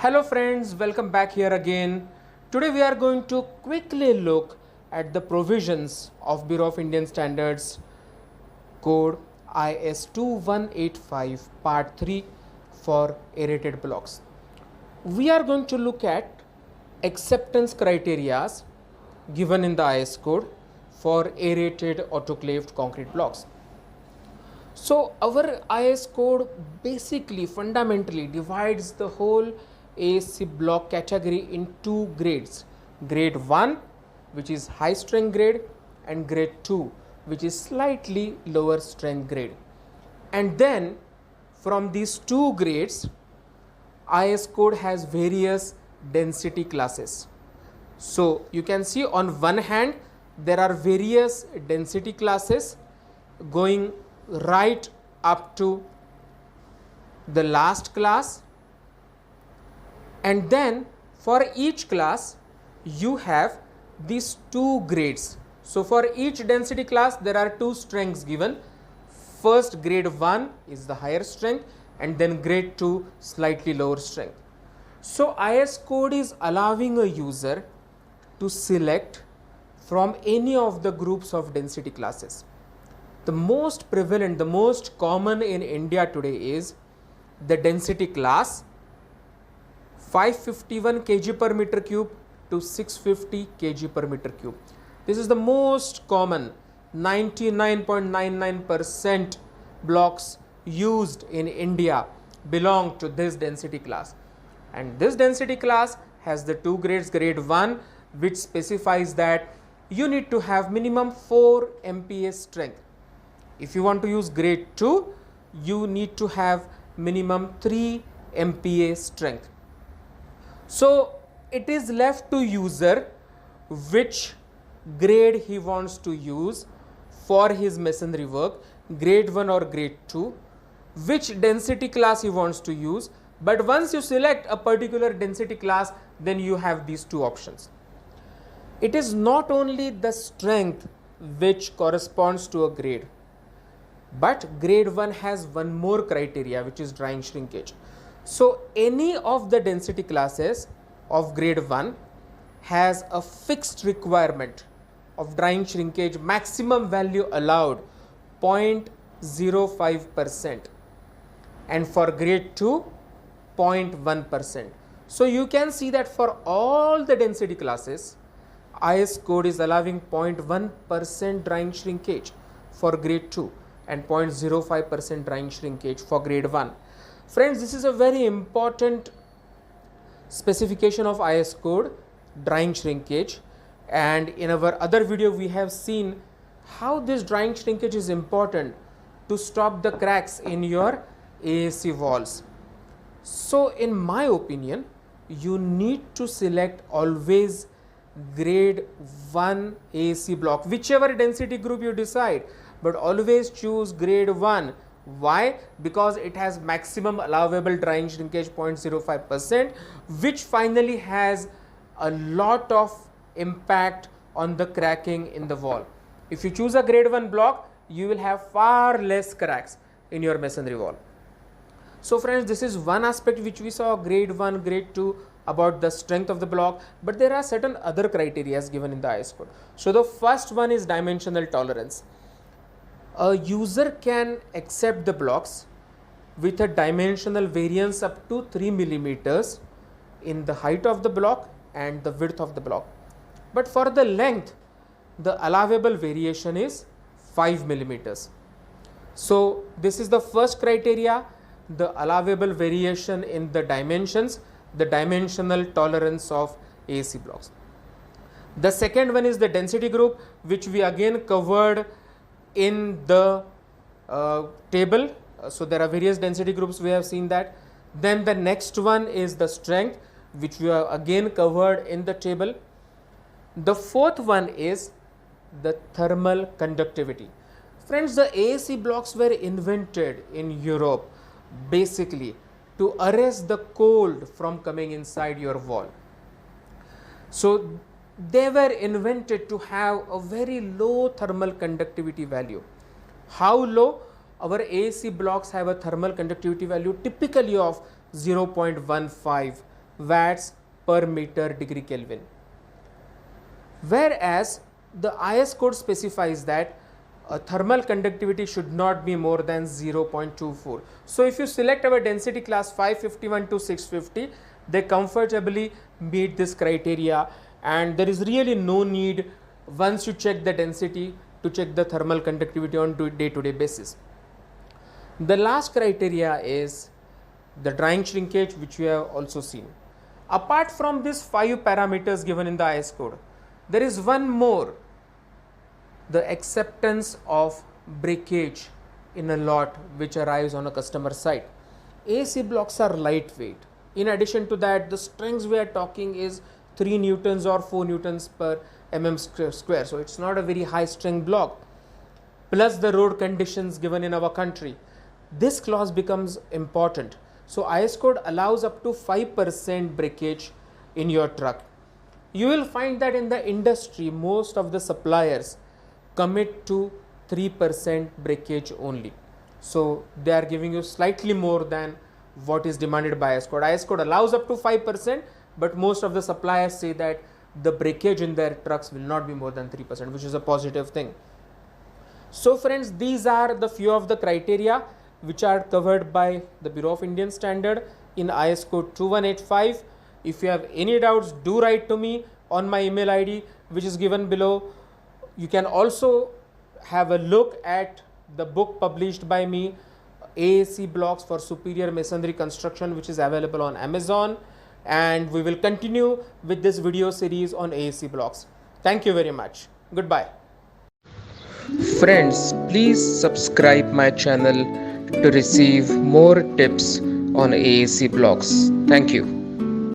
Hello friends, welcome back here again. Today we are going to quickly look at the provisions of Bureau of Indian Standards Code IS 2185 Part 3 for aerated blocks. We are going to look at acceptance criteria given in the IS code for aerated autoclaved concrete blocks. So our IS code basically fundamentally divides the whole AAC block category in two grades. Grade 1, which is high strength grade, and grade 2, which is slightly lower strength grade. And then from these two grades, IS code has various density classes. So you can see on one hand there are various density classes going right up to the last class, and then for each class you have these two grades. So for each density class there are two strengths given. First, grade 1 is the higher strength, and then grade 2 slightly lower strength. So IS code is allowing a user to select from any of the groups of density classes. The most prevalent, the most common in India today is the density class 551 kg per meter cube to 650 kg per meter cube. This is the most common. 99.99% blocks used in India belong to this density class. And this density class has the two grades. Grade 1, which specifies that you need to have minimum 4 MPa strength. If you want to use grade 2, you need to have minimum 3 MPa strength. So it is left to user which grade he wants to use for his masonry work, grade 1 or grade 2, which density class he wants to use. But once you select a particular density class, then you have these two options. It is not only the strength which corresponds to a grade, but grade 1 has one more criteria, which is drying shrinkage. So any of the density classes of grade 1 has a fixed requirement of drying shrinkage, maximum value allowed 0.05%, and for grade 2 0.1%. So you can see that for all the density classes, IS code is allowing 0.1% drying shrinkage for grade 2 and 0.05% drying shrinkage for grade 1. Friends, this is a very important specification of IS code, drying shrinkage, and in our other video we have seen how this drying shrinkage is important to stop the cracks in your AAC walls. So in my opinion, you need to select always grade 1 AAC block, whichever density group you decide, but always choose grade 1. Why? Because it has maximum allowable drying shrinkage 0.05%, which finally has a lot of impact on the cracking in the wall. If you choose a grade 1 block, you will have far less cracks in your masonry wall. So friends, this is one aspect which we saw, grade 1, grade 2, about the strength of the block, but there are certain other criteria given in the IS code. So the first one is dimensional tolerance. A user can accept the blocks with a dimensional variance up to 3 millimeters in the height of the block and the width of the block. But for the length, the allowable variation is 5 millimeters. So this is the first criteria, the allowable variation in the dimensions, the dimensional tolerance of AAC blocks. The second one is the density group, which we again covered in the table. So there are various density groups, we have seen that. Then the next one is the strength, which we have again covered in the table. The fourth one is the thermal conductivity. Friends, the AAC blocks were invented in Europe basically to arrest the cold from coming inside your wall. So they were invented to have a very low thermal conductivity value. How low? Our AAC blocks have a thermal conductivity value typically of 0.15 watts per meter degree Kelvin. Whereas the IS code specifies that thermal conductivity should not be more than 0.24. So if you select our density class 551 to 650, they comfortably meet this criteria, and there is really no need once you check the density to check the thermal conductivity on day-to-day basis. The last criteria is the drying shrinkage, which we have also seen. Apart from these 5 parameters given in the IS code, there is one more, the acceptance of breakage in a lot which arrives on a customer site. AAC blocks are lightweight. In addition to that, the strengths we are talking is 3 newtons or 4 newtons per square. So it's not a very high strength block. Plus the road conditions given in our country. This clause becomes important. So IS code allows up to 5% breakage in your truck. You will find that in the industry, most of the suppliers commit to 3% breakage only. So they are giving you slightly more than what is demanded by IS code. IS code allows up to 5%, but most of the suppliers say that the breakage in their trucks will not be more than 3%, which is a positive thing. So friends, these are the few of the criteria which are covered by the Bureau of Indian Standard in IS code 2185. If you have any doubts, do write to me on my email ID, which is given below. You can also have a look at the book published by me, AAC Blocks for Superior Masonry Construction, which is available on Amazon, and we will continue with this video series on AAC blocks. Thank you very much. Goodbye. Friends, please subscribe my channel to receive more tips on AAC blocks. Thank you.